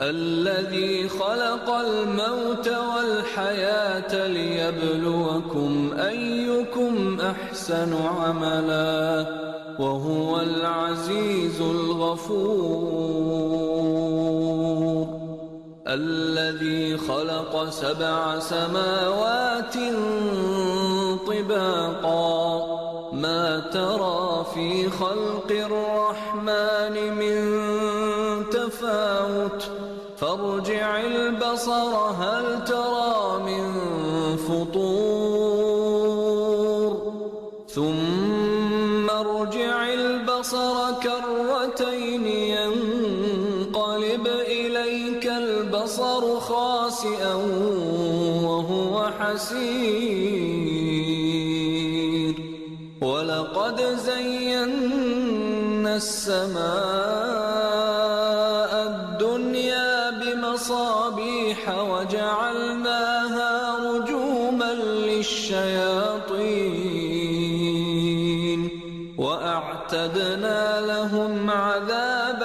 الذي خلق الموت والحياة ليبلوكم أيكم أحسن عملا وهو العزيز الغفور. الذي خلق 7 سماوات طباقا ما ترى في خلق الرحمن من تفاوت فارجع البصر هل ترى من فطور ثم ارجع البصر كرتين ينقلب إليك البصر خاسئا وهو حسير. ولقد زينا السماء الدنيا بمصابيح وجعلناها رجوما للشياطين وأعتدنا لهم عذاب